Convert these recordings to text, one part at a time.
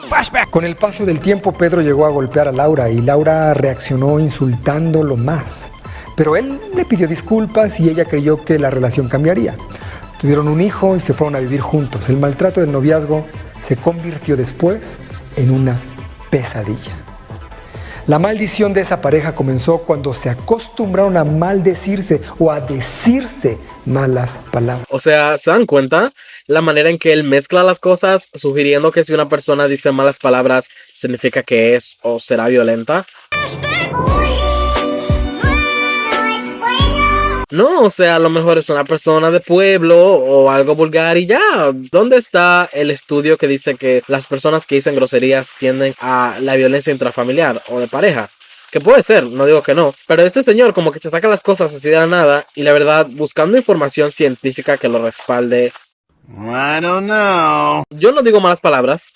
Flashback. Con el paso del tiempo, Pedro llegó a golpear a Laura y Laura reaccionó insultándolo más. Pero él le pidió disculpas y ella creyó que la relación cambiaría. Tuvieron un hijo y se fueron a vivir juntos. El maltrato del noviazgo se convirtió después en una pesadilla. La maldición de esa pareja comenzó cuando se acostumbraron a maldecirse o a decirse malas palabras. O sea, ¿se dan cuenta? La manera en que él mezcla las cosas, sugiriendo que si una persona dice malas palabras, significa que es o será violenta. No, o sea, a lo mejor es una persona de pueblo o algo vulgar y ya. ¿Dónde está el estudio que dice que las personas que dicen groserías tienden a la violencia intrafamiliar o de pareja? Que puede ser, no digo que no. Pero este señor como que se saca las cosas así de la nada y la verdad, buscando información científica que lo respalde. I don't know. Yo no digo malas palabras.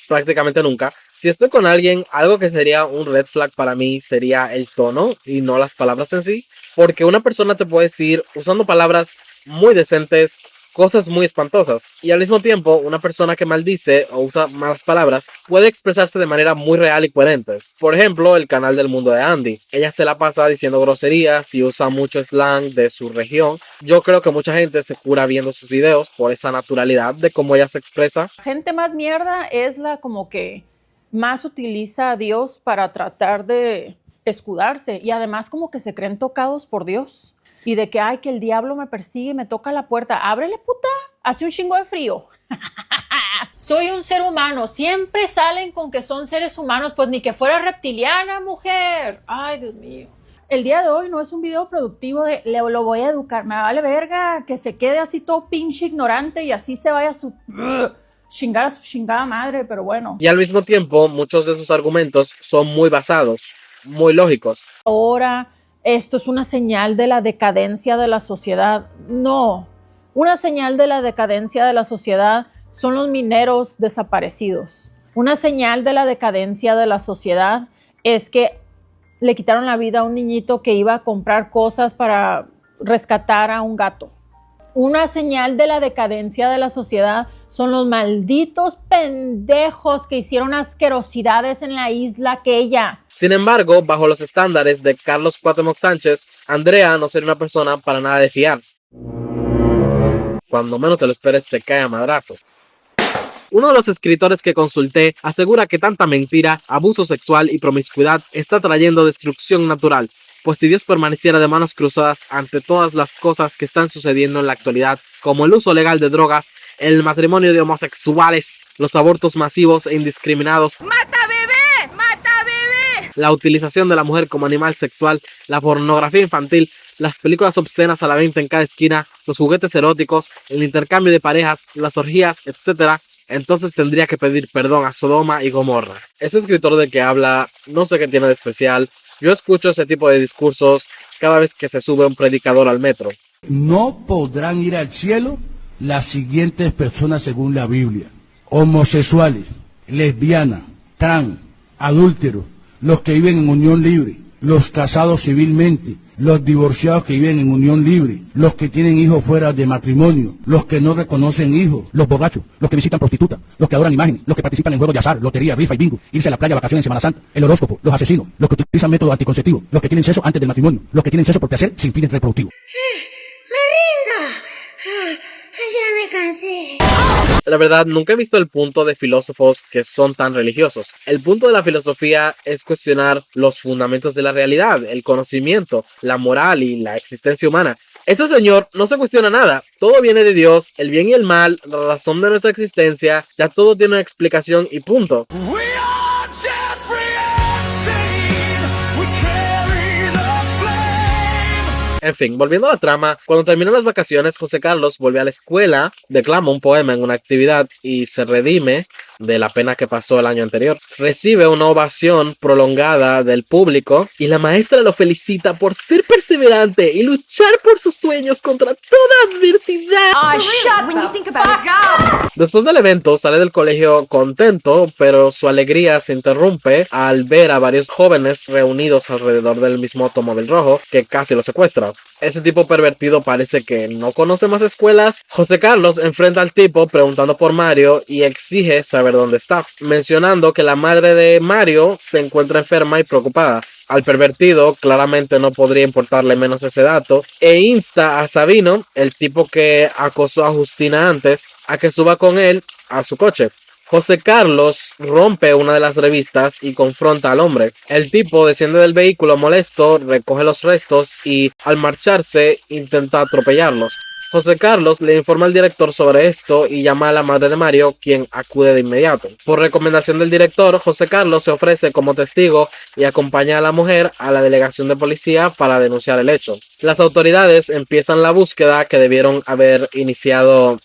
Prácticamente nunca. Si estoy con alguien, algo que sería un red flag para mí sería el tono y no las palabras en sí. Porque una persona te puede decir, usando palabras muy decentes, cosas muy espantosas. Y al mismo tiempo, una persona que maldice o usa malas palabras puede expresarse de manera muy real y coherente. Por ejemplo, el canal del mundo de Andy. Ella se la pasa diciendo groserías y usa mucho slang de su región. Yo creo que mucha gente se cura viendo sus videos por esa naturalidad de cómo ella se expresa. Gente más mierda es la como que más utiliza a Dios para tratar de escudarse y además como que se creen tocados por Dios y de que ay que el diablo me persigue, me toca la puerta, ábrele puta, hace un chingo de frío. Soy un ser humano, siempre salen con que son seres humanos, pues ni que fuera reptiliana, mujer. Ay, Dios mío. El día de hoy no es un video productivo de lo voy a educar, me vale verga que se quede así todo pinche ignorante y así se vaya a su chingar a su chingada madre, pero bueno. Y al mismo tiempo, muchos de sus argumentos son muy basados, muy lógicos. Ahora esto es una señal de la decadencia de la sociedad. No, una señal de la decadencia de la sociedad son los mineros desaparecidos. Una señal de la decadencia de la sociedad es que le quitaron la vida a un niñito que iba a comprar cosas para rescatar a un gato. Una señal de la decadencia de la sociedad son los malditos pendejos que hicieron asquerosidades en la isla aquella. Sin embargo, bajo los estándares de Carlos Cuauhtémoc Sánchez, Andrea no sería una persona para nada de fiar. Cuando menos te lo esperes, te cae a madrazos. Uno de los escritores que consulté asegura que tanta mentira, abuso sexual y promiscuidad está trayendo destrucción natural. Pues si Dios permaneciera de manos cruzadas ante todas las cosas que están sucediendo en la actualidad, como el uso legal de drogas, el matrimonio de homosexuales, los abortos masivos e indiscriminados, ¡Mata bebé! ¡Mata bebé! la utilización de la mujer como animal sexual, la pornografía infantil, las películas obscenas a la venta en cada esquina, los juguetes eróticos, el intercambio de parejas, las orgías, etc., entonces tendría que pedir perdón a Sodoma y Gomorra. Ese escritor de que habla, no sé qué tiene de especial. Yo escucho ese tipo de discursos cada vez que se sube un predicador al metro. No podrán ir al cielo las siguientes personas según la Biblia: homosexuales, lesbianas, trans, adúlteros, los que viven en unión libre, los casados civilmente, los divorciados que viven en unión libre, los que tienen hijos fuera de matrimonio, los que no reconocen hijos, los borrachos, los que visitan prostitutas, los que adoran imágenes, los que participan en juegos de azar, lotería, rifa y bingo, irse a la playa, vacaciones en Semana Santa, el horóscopo, los asesinos, los que utilizan métodos anticonceptivos, los que tienen sexo antes del matrimonio, los que tienen sexo por placer sin fines reproductivos. ¡Me rindo! Ya me cansé. La verdad, nunca he visto el punto de filósofos que son tan religiosos. El punto de la filosofía es cuestionar los fundamentos de la realidad, el conocimiento, la moral y la existencia humana. Este señor no se cuestiona nada. Todo viene de Dios, el bien y el mal, la razón de nuestra existencia, ya todo tiene una explicación y punto. En fin, volviendo a la trama, cuando terminan las vacaciones, José Carlos vuelve a la escuela, declama un poema en una actividad y se redime de la pena que pasó el año anterior. Recibe una ovación prolongada del público y la maestra lo felicita por ser perseverante y luchar por sus sueños contra toda adversidad. Después del evento, sale del colegio contento, pero su alegría se interrumpe al ver a varios jóvenes reunidos alrededor del mismo automóvil rojo que casi lo secuestra. ese tipo pervertido parece que no conoce más escuelas. José Carlos enfrenta al tipo preguntando por Mario y exige saber dónde está, mencionando que la madre de Mario se encuentra enferma y preocupada. Al pervertido claramente no podría importarle menos ese dato e insta a Sabino, el tipo que acosó a Justina antes, a que suba con él a su coche. José Carlos rompe una de las revistas y confronta al hombre. El tipo desciende del vehículo molesto, recoge los restos y al marcharse intenta atropellarlos. José Carlos le informa al director sobre esto y llama a la madre de Mario, quien acude de inmediato. Por recomendación del director, José Carlos se ofrece como testigo y acompaña a la mujer a la delegación de policía para denunciar el hecho. Las autoridades empiezan la búsqueda que debieron haber iniciado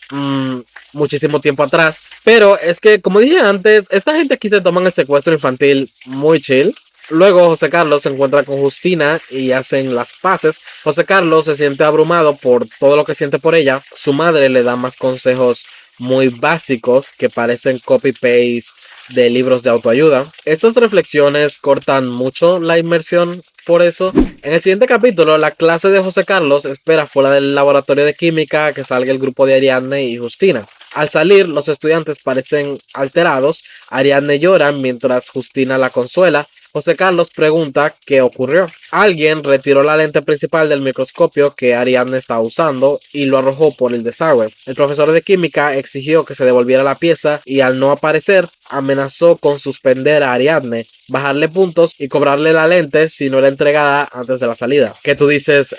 muchísimo tiempo atrás, pero es que, como dije antes, esta gente aquí se toman el secuestro infantil muy chill. Luego José Carlos se encuentra con Justina y hacen las paces. José Carlos se siente abrumado por todo lo que siente por ella. Su madre le da más consejos muy básicos que parecen copy-paste de libros de autoayuda. Estas reflexiones cortan mucho la inmersión. Por eso, en el siguiente capítulo, la clase de José Carlos espera fuera del laboratorio de química que salga el grupo de Ariadne y Justina. Al salir, los estudiantes parecen alterados. Ariadne llora mientras Justina la consuela. José Carlos pregunta qué ocurrió. Alguien retiró la lente principal del microscopio que Ariadne estaba usando y lo arrojó por el desagüe. El profesor de química exigió que se devolviera la pieza y al no aparecer, amenazó con suspender a Ariadne, bajarle puntos y cobrarle la lente si no era entregada antes de la salida. Que tú dices,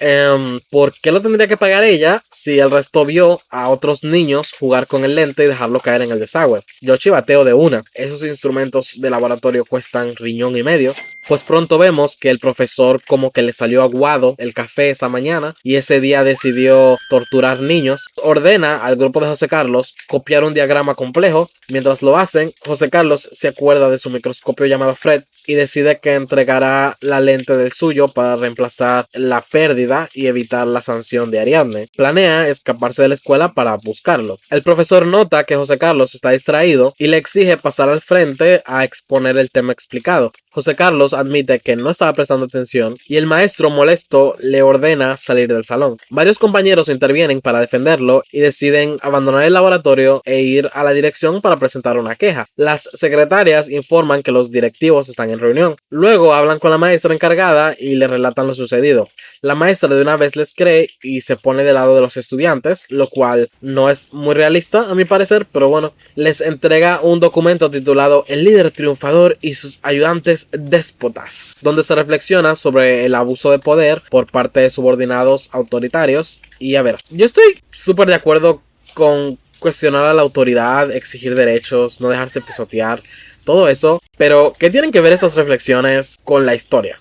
¿por qué lo tendría que pagar ella si el resto vio a otros niños jugar con el lente y dejarlo caer en el desagüe? Yo chivateo de una. Esos instrumentos de laboratorio cuestan riñón y medio. Pues pronto vemos que el profesor como que le salió aguado el café esa mañana y ese día decidió torturar niños. Ordena al grupo de José Carlos copiar un diagrama complejo. Mientras lo hacen, José Carlos se acuerda de su microscopio llamado Fred y decide que entregará la lente del suyo para reemplazar la pérdida y evitar la sanción de Ariadne. Planea escaparse de la escuela para buscarlo. El profesor nota que José Carlos está distraído y le exige pasar al frente a exponer el tema explicado. José Carlos admite que no estaba prestando atención y el maestro molesto le ordena salir del salón. Varios compañeros intervienen para defenderlo y deciden abandonar el laboratorio e ir a la dirección para presentar una queja. Las secretarias informan que los directivos están en reunión. Luego hablan con la maestra encargada y le relatan lo sucedido. La maestra de una vez les cree y se pone del lado de los estudiantes, lo cual no es muy realista a mi parecer, pero bueno, les entrega un documento titulado El líder triunfador y sus ayudantes déspotas, donde se reflexiona sobre el abuso de poder por parte de subordinados autoritarios. Y a ver, yo estoy súper de acuerdo con cuestionar a la autoridad, exigir derechos, no dejarse pisotear, todo eso, pero ¿qué tienen que ver estas reflexiones con la historia?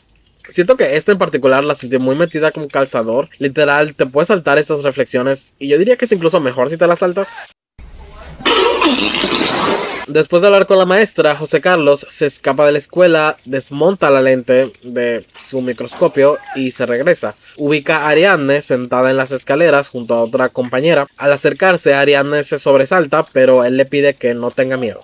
Siento que esta en particular la sentí muy metida como calzador. Literal, te puedes saltar estas reflexiones y yo diría que es incluso mejor si te las saltas. Después de hablar con la maestra, José Carlos se escapa de la escuela, desmonta la lente de su microscopio y se regresa. Ubica a Ariadne sentada en las escaleras junto a otra compañera. Al acercarse, Ariadne se sobresalta, pero él le pide que no tenga miedo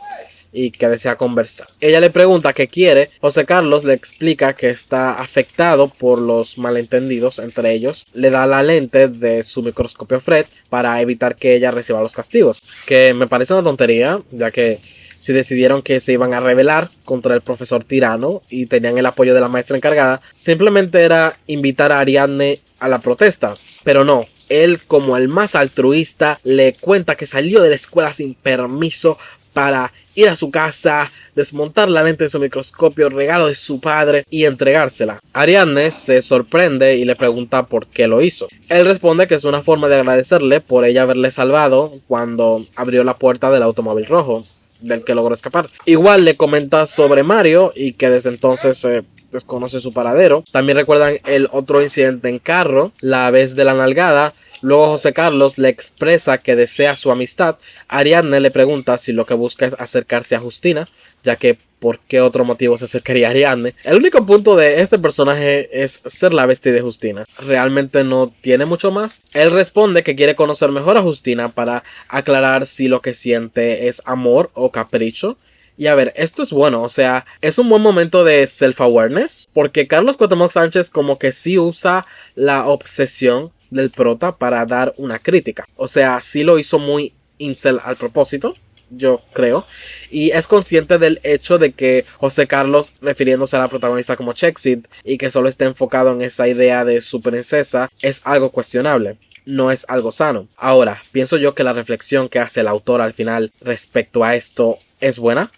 y que desea conversar. Ella le pregunta qué quiere. José Carlos le explica que está afectado por los malentendidos entre ellos. Le da la lente de su microscopio Fred para evitar que ella reciba los castigos, que me parece una tontería, ya que si decidieron que se iban a rebelar contra el profesor tirano y tenían el apoyo de la maestra encargada, simplemente era invitar a Ariadne a la protesta, pero no. Él, como el más altruista, le cuenta que salió de la escuela sin permiso para ir a su casa, desmontar la lente de su microscopio, regalo de su padre, y entregársela. Ariadne se sorprende y le pregunta por qué lo hizo. Él responde que es una forma de agradecerle por ella haberle salvado cuando abrió la puerta del automóvil rojo del que logró escapar. Igual le comenta sobre Mario y que desde entonces desconoce su paradero. También recuerdan el otro incidente en carro, la vez de la nalgada. Luego José Carlos le expresa que desea su amistad. Ariadne le pregunta si lo que busca es acercarse a Justina, ya que ¿por qué otro motivo se acercaría a Ariadne? El único punto de este personaje es ser la bestia de Justina. Realmente no tiene mucho más. Él responde que quiere conocer mejor a Justina para aclarar si lo que siente es amor o capricho. Y a ver, esto es bueno, o sea, es un buen momento de self-awareness, porque Carlos Cuauhtémoc Sánchez como que sí usa la obsesión del prota para dar una crítica. O sea, sí lo hizo muy incel al propósito, yo creo, y es consciente del hecho de que José Carlos, refiriéndose a la protagonista como Chexit, y que solo esté enfocado en esa idea de su princesa, es algo cuestionable. No es algo sano. Ahora, pienso yo que la reflexión que hace el autor al final respecto a esto es buena.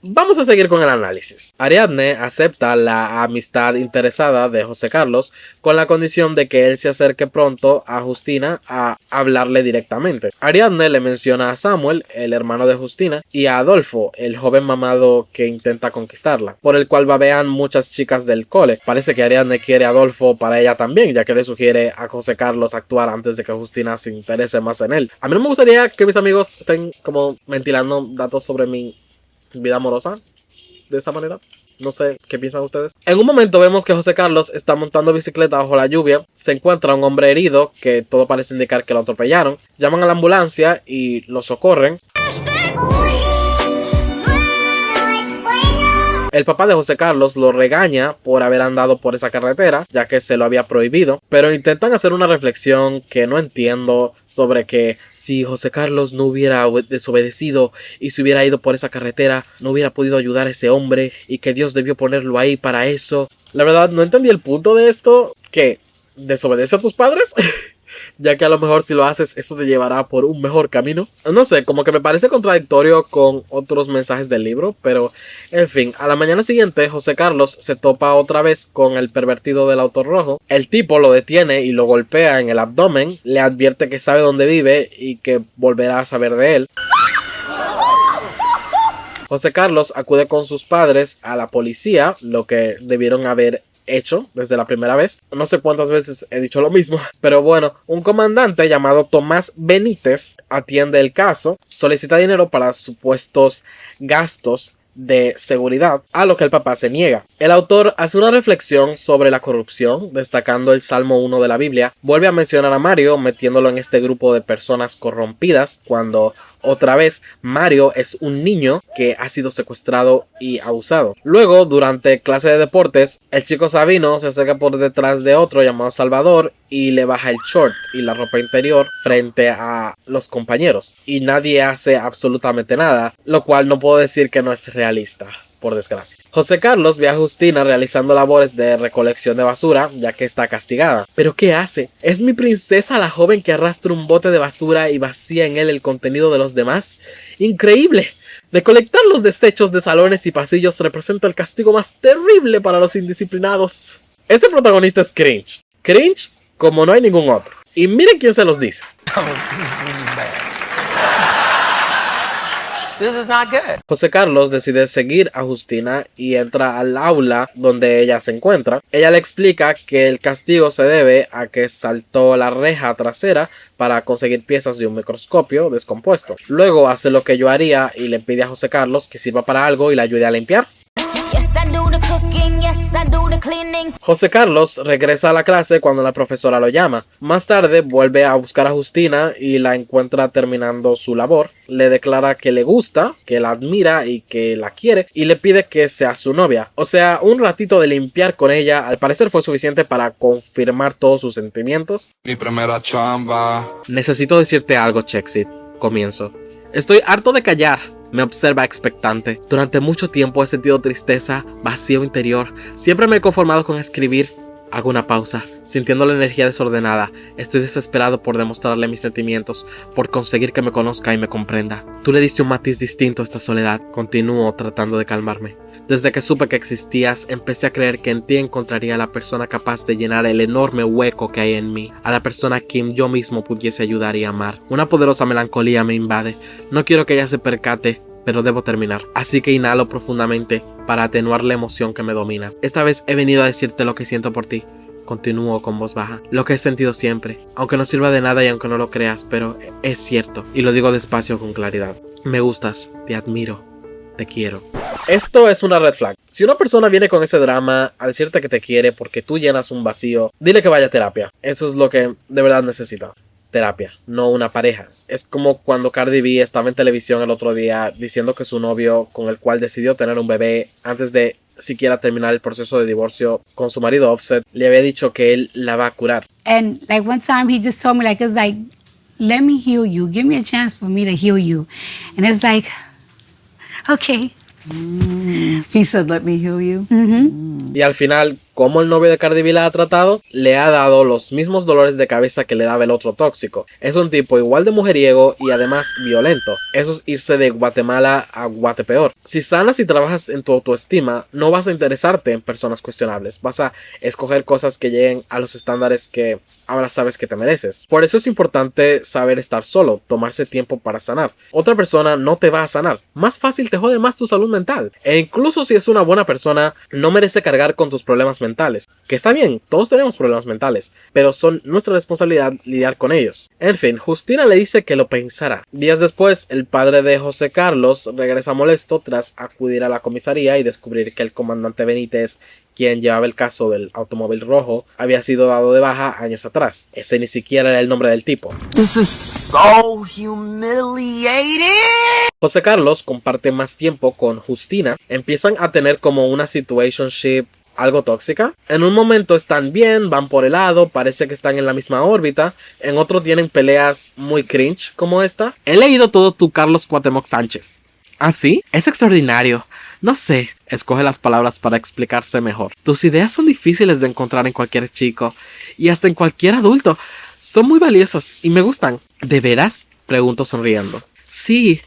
Vamos a seguir con el análisis. Ariadne acepta la amistad interesada de José Carlos con la condición de que él se acerque pronto a Justina a hablarle directamente. Ariadne le menciona a Samuel, el hermano de Justina, y a Adolfo, el joven mamado que intenta conquistarla, por el cual babean muchas chicas del cole. Parece que Ariadne quiere a Adolfo para ella también, ya que le sugiere a José Carlos actuar antes de que Justina se interese más en él. A mí no me gustaría que mis amigos estén como ventilando datos sobre mi vida amorosa de esta manera. No sé qué piensan ustedes. En un momento vemos que José Carlos está montando bicicleta bajo la lluvia. Se encuentra un hombre herido que todo parece indicar que lo atropellaron. Llaman a la ambulancia y lo socorren. El papá de José Carlos lo regaña por haber andado por esa carretera, ya que se lo había prohibido, pero intentan hacer una reflexión que no entiendo sobre que si José Carlos no hubiera desobedecido y se hubiera ido por esa carretera, no hubiera podido ayudar a ese hombre y que Dios debió ponerlo ahí para eso. La verdad, no entendí el punto de esto. ¿Qué? ¿Desobedece a tus padres? Ya que a lo mejor si lo haces eso te llevará por un mejor camino. No sé, como que me parece contradictorio con otros mensajes del libro, pero en fin, a la mañana siguiente José Carlos se topa otra vez con el pervertido del auto rojo. El tipo lo detiene y lo golpea en el abdomen, le advierte que sabe dónde vive y que volverá a saber de él. José Carlos acude con sus padres a la policía, lo que debieron haber hecho desde la primera vez. No sé cuántas veces he dicho lo mismo, pero bueno, un comandante llamado Tomás Benítez atiende el caso, solicita dinero para supuestos gastos de seguridad, a lo que el papá se niega. El autor hace una reflexión sobre la corrupción, destacando el Salmo 1 de la Biblia. Vuelve a mencionar a Mario, metiéndolo en este grupo de personas corrompidas, cuando otra vez Mario es un niño que ha sido secuestrado y abusado. Luego, durante clase de deportes, el chico Sabino se acerca por detrás de otro llamado Salvador y le baja el short y la ropa interior frente a los compañeros, y nadie hace absolutamente nada, lo cual no puedo decir que no es realista, por desgracia. José Carlos ve a Justina realizando labores de recolección de basura, ya que está castigada. ¿Pero qué hace? ¿Es mi princesa la joven que arrastra un bote de basura y vacía en él el contenido de los demás? ¡Increíble! Recolectar los desechos de salones y pasillos representa el castigo más terrible para los indisciplinados. Este protagonista es cringe. Cringe como no hay ningún otro. Y miren quién se los dice. This is not good. José Carlos decide seguir a Justina y entra al aula donde ella se encuentra. Ella le explica que el castigo se debe a que saltó la reja trasera para conseguir piezas de un microscopio descompuesto. Luego hace lo que yo haría y le pide a José Carlos que sirva para algo y le ayude a limpiar. José Carlos regresa a la clase cuando la profesora lo llama. Más tarde vuelve a buscar a Justina y la encuentra terminando su labor. Le declara que le gusta, que la admira y que la quiere, y le pide que sea su novia. O sea, un ratito de limpiar con ella al parecer fue suficiente para confirmar todos sus sentimientos. Mi primera chamba. Necesito decirte algo, Chexit. Comienzo. Estoy harto de callar. Me observa expectante. Durante mucho tiempo he sentido tristeza, vacío interior. Siempre me he conformado con escribir. Hago una pausa, sintiendo la energía desordenada. Estoy desesperado por demostrarle mis sentimientos, por conseguir que me conozca y me comprenda. Tú le diste un matiz distinto a esta soledad. Continúo tratando de calmarme. Desde que supe que existías, empecé a creer que en ti encontraría a la persona capaz de llenar el enorme hueco que hay en mí, a la persona a quien yo mismo pudiese ayudar y amar. Una poderosa melancolía me invade. No quiero que ella se percate, pero debo terminar. Así que inhalo profundamente para atenuar la emoción que me domina. Esta vez he venido a decirte lo que siento por ti. Continúo con voz baja. Lo que he sentido siempre, aunque no sirva de nada y aunque no lo creas, pero es cierto. Y lo digo despacio con claridad. Me gustas, te admiro, te quiero. Esto es una red flag. Si una persona viene con ese drama a decirte que te quiere porque tú llenas un vacío, dile que vaya a terapia. Eso es lo que de verdad necesita. terapia, no una pareja. Es como cuando Cardi B estaba en televisión el otro día diciendo que su novio, con el cual decidió tener un bebé antes de siquiera terminar el proceso de divorcio con su marido Offset, le había dicho que él la va a curar. And like one time he just told me like, it's like, let me heal you. Give me a chance for me to heal you. And it's like, okay. He said, let me heal you. Y al final, como el novio de Cardi B la ha tratado, le ha dado los mismos dolores de cabeza que le daba el otro tóxico. Es un tipo igual de mujeriego y además violento. Eso es irse de Guatemala a Guatepeor. Si sanas y trabajas en tu autoestima, no vas a interesarte en personas cuestionables. Vas a escoger cosas que lleguen a los estándares que ahora sabes que te mereces. Por eso es importante saber estar solo, tomarse tiempo para sanar. Otra persona no te va a sanar. Más fácil te jode más tu salud mental. E incluso si es una buena persona, no merece cargar con tus problemas mentales. Que está bien, todos tenemos problemas mentales, pero son nuestra responsabilidad lidiar con ellos. En fin, Justina le dice que lo pensará. Días después, el padre de José Carlos regresa molesto tras acudir a la comisaría y descubrir que el comandante Benítez, quien llevaba el caso del automóvil rojo, había sido dado de baja años atrás. Ese ni siquiera era el nombre del tipo. This is so humiliating. José Carlos comparte más tiempo con Justina. Empiezan a tener como una situationship algo tóxica. En un momento están bien, van por el lado, parece que están en la misma órbita. En otro tienen peleas muy cringe como esta. He leído todo tu Carlos Cuauhtémoc Sánchez. ¿Ah, sí? Es extraordinario. No sé, escoge las palabras para explicarse mejor. Tus ideas son difíciles de encontrar en cualquier chico y hasta en cualquier adulto. Son muy valiosas y me gustan. ¿De veras? Pregunto sonriendo. Sí.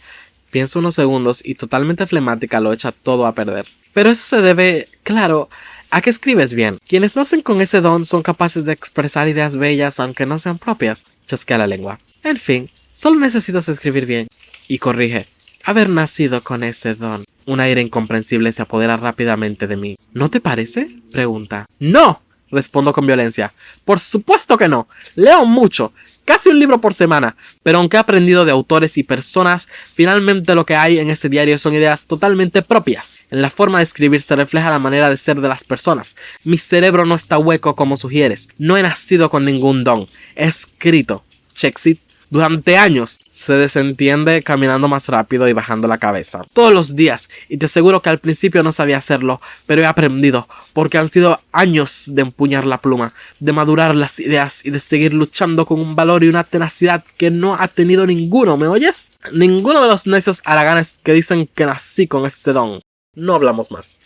Piensa unos segundos y totalmente flemática lo echa todo a perder. Pero eso se debe, claro, a que escribes bien. Quienes nacen con ese don son capaces de expresar ideas bellas aunque no sean propias. Chasquea la lengua. En fin, solo necesitas escribir bien. Y corrige. Haber nacido con ese don. Un aire incomprensible se apodera rápidamente de mí. ¿No te parece? Pregunta. ¡No! Respondo con violencia. Por supuesto que no. Leo mucho. Casi un libro por semana, pero aunque he aprendido de autores y personas, finalmente lo que hay en ese diario son ideas totalmente propias. En la forma de escribir se refleja la manera de ser de las personas. Mi cerebro no está hueco como sugieres. No he nacido con ningún don. He escrito. Chexit. Durante años se desentiende caminando más rápido y bajando la cabeza. Todos los días, y te aseguro que al principio no sabía hacerlo, pero he aprendido, porque han sido años de empuñar la pluma, de madurar las ideas y de seguir luchando con un valor y una tenacidad que no ha tenido ninguno, ¿me oyes? Ninguno de los necios haraganes que dicen que nací con ese don. No hablamos más.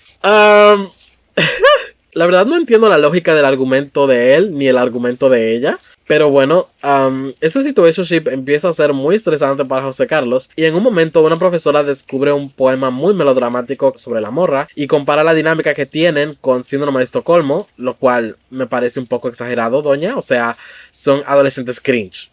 La verdad no entiendo la lógica del argumento de él ni el argumento de ella. Pero bueno, este situationship empieza a ser muy estresante para José Carlos. Y en un momento una profesora descubre un poema muy melodramático sobre la morra y compara la dinámica que tienen con Síndrome de Estocolmo, lo cual me parece un poco exagerado, doña. O sea, son adolescentes cringe.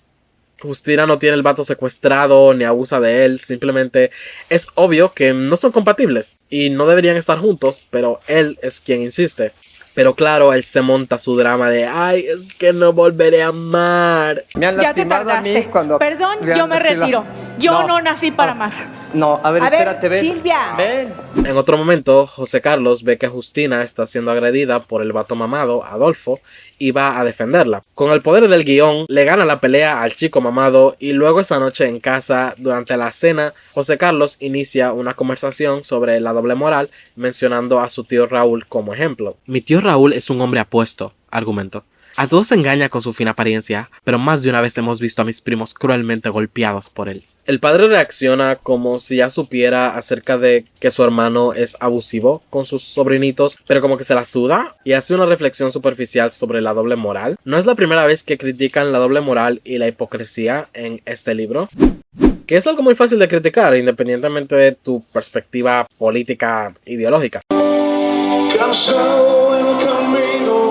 Justina no tiene el vato secuestrado ni abusa de él, simplemente es obvio que no son compatibles y no deberían estar juntos, pero él es quien insiste. Pero claro, él se monta su drama de ay, es que no volveré a amar. Me han Ya te lastimado a mí tardaste. cuando... Perdón, yo me retiro. Yo no nací para amar. No, a ver, espérate, ven. Silvia. Ven. En otro momento, José Carlos ve que Justina está siendo agredida por el vato mamado, Adolfo, y va a defenderla. Con el poder del guión, le gana la pelea al chico mamado y luego esa noche en casa, durante la cena, José Carlos inicia una conversación sobre la doble moral, mencionando a su tío Raúl como ejemplo. Mi tío Raúl es un hombre apuesto, argumentó. A todos se engaña con su fina apariencia, pero más de una vez hemos visto a mis primos cruelmente golpeados por él. El padre reacciona como si ya supiera acerca de que su hermano es abusivo con sus sobrinitos, pero como que se la suda y hace una reflexión superficial sobre la doble moral. No es la primera vez que critican la doble moral y la hipocresía en este libro, que es algo muy fácil de criticar independientemente de tu perspectiva política ideológica. Cansado del camino,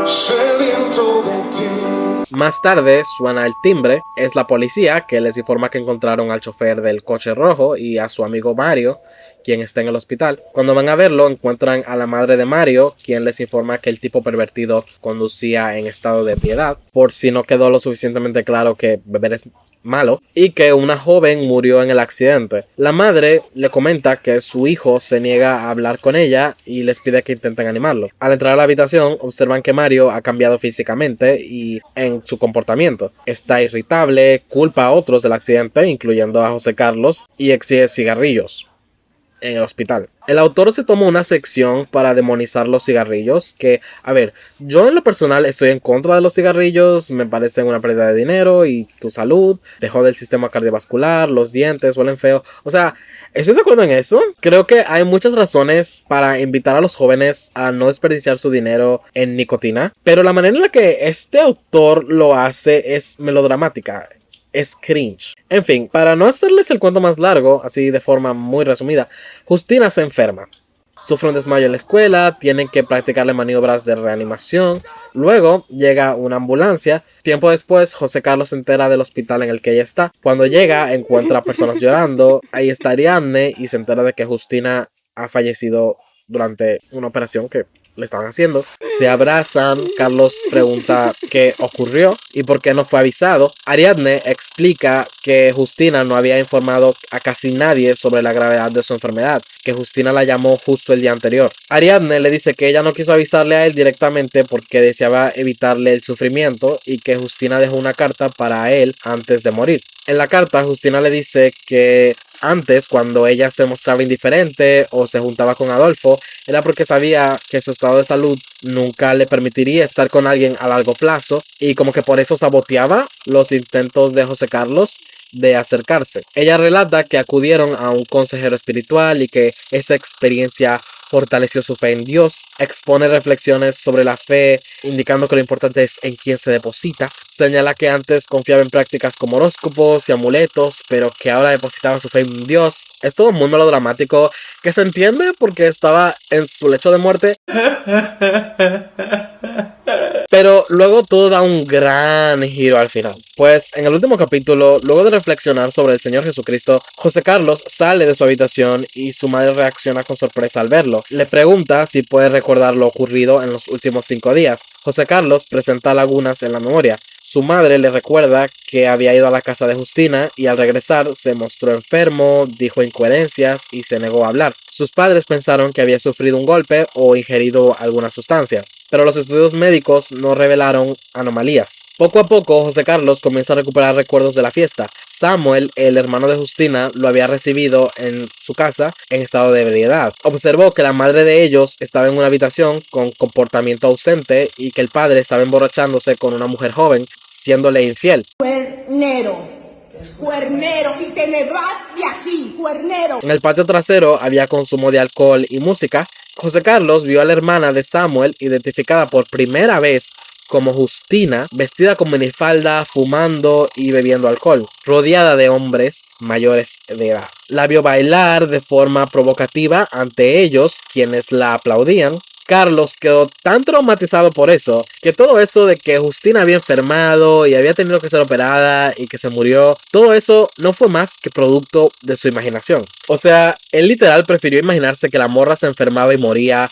sediento de ti. Más tarde suena el timbre, es la policía que les informa que encontraron al chofer del coche rojo y a su amigo Mario, quien está en el hospital. Cuando van a verlo encuentran a la madre de Mario, quien les informa que el tipo pervertido conducía en estado de ebriedad. Por si no quedó lo suficientemente claro que beber es malo y que una joven murió en el accidente. La madre le comenta que su hijo se niega a hablar con ella y les pide que intenten animarlo. Al entrar a la habitación observan que Mario ha cambiado físicamente y en su comportamiento. Está irritable, culpa a otros del accidente, incluyendo a José Carlos, y exige cigarrillos en el hospital. El autor se toma una sección para demonizar los cigarrillos que, a ver, yo en lo personal estoy en contra de los cigarrillos, me parecen una pérdida de dinero y tu salud, te jode el sistema cardiovascular, los dientes huelen feo, o sea, estoy de acuerdo en eso. Creo que hay muchas razones para invitar a los jóvenes a no desperdiciar su dinero en nicotina, pero la manera en la que este autor lo hace es melodramática. Es cringe. En fin, para no hacerles el cuento más largo, así de forma muy resumida, Justina se enferma. Sufre un desmayo en la escuela, tienen que practicarle maniobras de reanimación. Luego llega una ambulancia. Tiempo después, José Carlos se entera del hospital en el que ella está. Cuando llega, encuentra a personas llorando. Ahí está Ariadne y se entera de que Justina ha fallecido durante una operación que le estaban haciendo. Se abrazan. Carlos pregunta qué ocurrió y por qué no fue avisado. Ariadne explica que Justina no había informado a casi nadie sobre la gravedad de su enfermedad, que Justina la llamó justo el día anterior. Ariadne le dice que ella no quiso avisarle a él directamente porque deseaba evitarle el sufrimiento y que Justina dejó una carta para él antes de morir. En la carta, Justina le dice que antes, cuando ella se mostraba indiferente o se juntaba con Adolfo, era porque sabía que su estado de salud nunca le permitiría estar con alguien a largo plazo y como que por eso saboteaba los intentos de José Carlos de acercarse. Ella relata que acudieron a un consejero espiritual y que esa experiencia fortaleció su fe en Dios. Expone reflexiones sobre la fe, indicando que lo importante es en quién se deposita. Señala que antes confiaba en prácticas como horóscopos y amuletos, pero que ahora depositaba su fe en Dios. Es todo muy melodramático, que se entiende porque estaba en su lecho de muerte. Pero luego todo da un gran giro al final. Pues en el último capítulo, luego de reflexionar sobre el Señor Jesucristo, José Carlos sale de su habitación y su madre reacciona con sorpresa al verlo. Le pregunta si puede recordar lo ocurrido en los últimos 5 días. José Carlos presenta lagunas en la memoria. Su madre le recuerda que había ido a la casa de Justina y al regresar se mostró enfermo, dijo incoherencias y se negó a hablar. Sus padres pensaron que había sufrido un golpe o ingerido alguna sustancia, pero los estudios médicos no revelaron anomalías. Poco a poco, José Carlos comienza a recuperar recuerdos de la fiesta. Samuel, el hermano de Justina, lo había recibido en su casa en estado de ebriedad. Observó que la madre de ellos estaba en una habitación con comportamiento ausente y que el padre estaba emborrachándose con una mujer joven, siéndole infiel. Cuernero, y te me vas de aquí, cuernero. En el patio trasero había consumo de alcohol y música. José Carlos vio a la hermana de Samuel, identificada por primera vez como Justina, vestida con minifalda, fumando y bebiendo alcohol, rodeada de hombres mayores de edad. La vio bailar de forma provocativa ante ellos, quienes la aplaudían. Carlos quedó tan traumatizado por eso, que todo eso de que Justina había enfermado y había tenido que ser operada y que se murió, todo eso no fue más que producto de su imaginación. O sea, él literal prefirió imaginarse que la morra se enfermaba y moría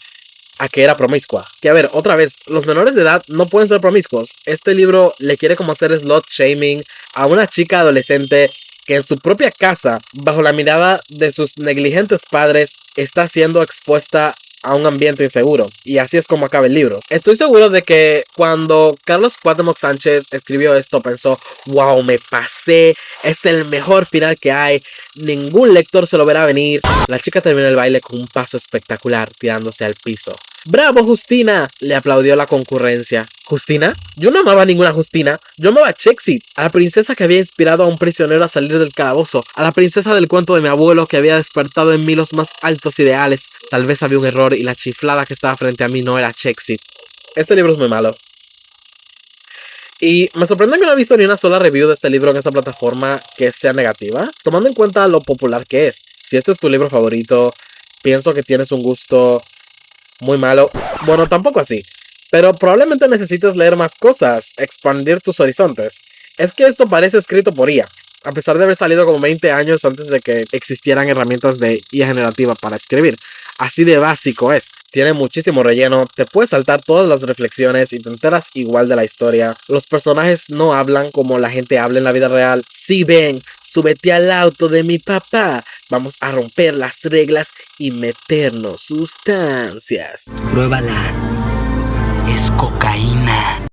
a que era promiscua. Que a ver, otra vez, los menores de edad no pueden ser promiscuos. Este libro le quiere como hacer slut shaming a una chica adolescente que en su propia casa, bajo la mirada de sus negligentes padres, está siendo expuesta a un ambiente inseguro. Y así es como acaba el libro. Estoy seguro de que cuando Carlos Cuauhtémoc Sánchez escribió esto pensó: wow, me pasé, es el mejor final que hay, ningún lector se lo verá venir. La chica terminó el baile con un paso espectacular, tirándose al piso. ¡Bravo, Justina!, le aplaudió la concurrencia. ¿Justina? Yo no amaba a ninguna Justina. Yo amaba a Chexit, a la princesa que había inspirado a un prisionero a salir del calabozo, a la princesa del cuento de mi abuelo que había despertado en mí los más altos ideales. Tal vez había un error y la chiflada que estaba frente a mí no era Chexit. Este libro es muy malo. Y me sorprende que no he visto ni una sola review de este libro en esta plataforma que sea negativa, tomando en cuenta lo popular que es. Si este es tu libro favorito, pienso que tienes un gusto muy malo. Bueno, tampoco así, pero probablemente necesites leer más cosas, expandir tus horizontes. Es que esto parece escrito por IA. a pesar de haber salido como 20 años antes de que existieran herramientas de IA generativa para escribir. Así de básico es. Tiene muchísimo relleno, te puedes saltar todas las reflexiones y te enteras igual de la historia. Los personajes no hablan como la gente habla en la vida real. Sí, ven, súbete al auto de mi papá. Vamos a romper las reglas y meternos sustancias. Pruébala. Es cocaína.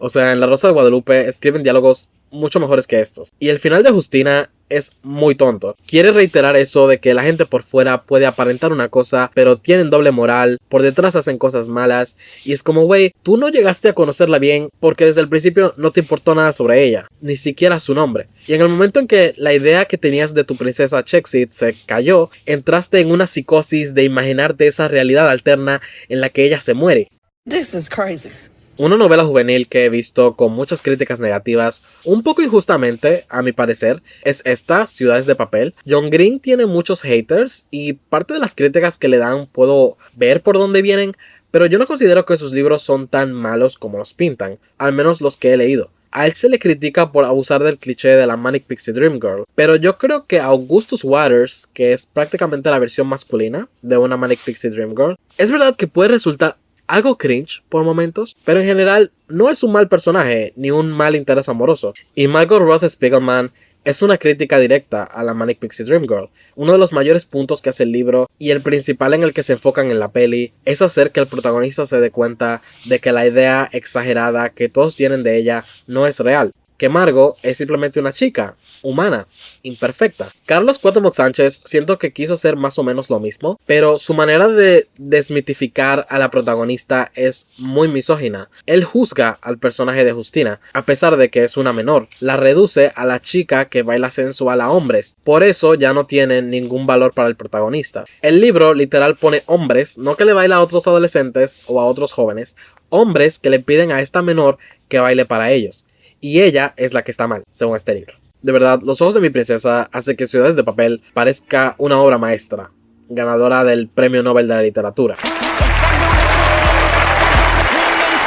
O sea, en La Rosa de Guadalupe escriben diálogos mucho mejores que estos. Y el final de Justina es muy tonto. Quiere reiterar eso de que la gente por fuera puede aparentar una cosa, pero tienen doble moral, por detrás hacen cosas malas. Y es como, güey, tú no llegaste a conocerla bien porque desde el principio no te importó nada sobre ella, ni siquiera su nombre. Y en el momento en que la idea que tenías de tu princesa Chexit se cayó, entraste en una psicosis de imaginarte esa realidad alterna en la que ella se muere. This is crazy. Una novela juvenil que he visto con muchas críticas negativas, un poco injustamente a mi parecer, es esta, Ciudades de Papel. John Green tiene muchos haters y parte de las críticas que le dan puedo ver por dónde vienen, pero yo no considero que sus libros son tan malos como los pintan, al menos los que he leído. A él se le critica por abusar del cliché de la Manic Pixie Dream Girl, pero yo creo que Augustus Waters, que es prácticamente la versión masculina de una Manic Pixie Dream Girl, es verdad que puede resultar algo cringe por momentos, pero en general no es un mal personaje ni un mal interés amoroso. Y Margot Roth Spiegelman es una crítica directa a la Manic Pixie Dream Girl. Uno de los mayores puntos que hace el libro y el principal en el que se enfocan en la peli es hacer que el protagonista se dé cuenta de que la idea exagerada que todos tienen de ella no es real. Que Margot es simplemente una chica, humana, imperfecta. Carlos Cuauhtémoc Sánchez siento que quiso hacer más o menos lo mismo, pero su manera de desmitificar a la protagonista es muy misógina. Él juzga al personaje de Justina, a pesar de que es una menor. La reduce a la chica que baila sensual a hombres. Por eso ya no tiene ningún valor para el protagonista. El libro literal pone hombres, no que le baila a otros adolescentes o a otros jóvenes, hombres que le piden a esta menor que baile para ellos. Y ella es la que está mal, según este libro. De verdad, Los ojos de mi princesa hace que Ciudades de Papel parezca una obra maestra, ganadora del Premio Nobel de la Literatura.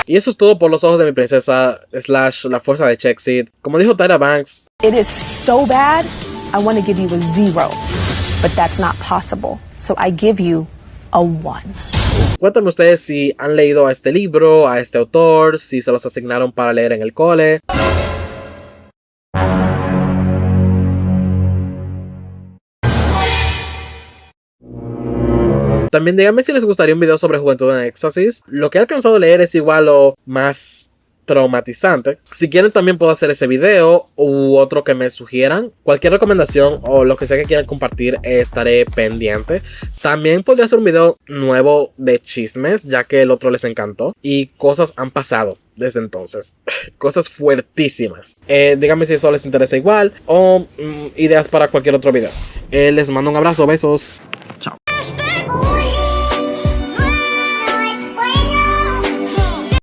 Y eso es todo por Los ojos de mi princesa / La fuerza de Chexit. Como dijo Tyra Banks, It is so bad, I want to give you a 0, but that's not possible. So I give you a 1. cuéntenme ustedes si han leído a este libro, a este autor, si se los asignaron para leer en el cole. También díganme si les gustaría un video sobre Juventud en Éxtasis. Lo que he alcanzado a leer es igual o más traumatizante. Si quieren también puedo hacer ese video u otro que me sugieran. Cualquier recomendación o lo que sea que quieran compartir estaré pendiente. También podría hacer un video nuevo de chismes, ya que el otro les encantó. Y cosas han pasado desde entonces. Cosas fuertísimas. Díganme si eso les interesa igual o ideas para cualquier otro video. Les mando un abrazo, besos.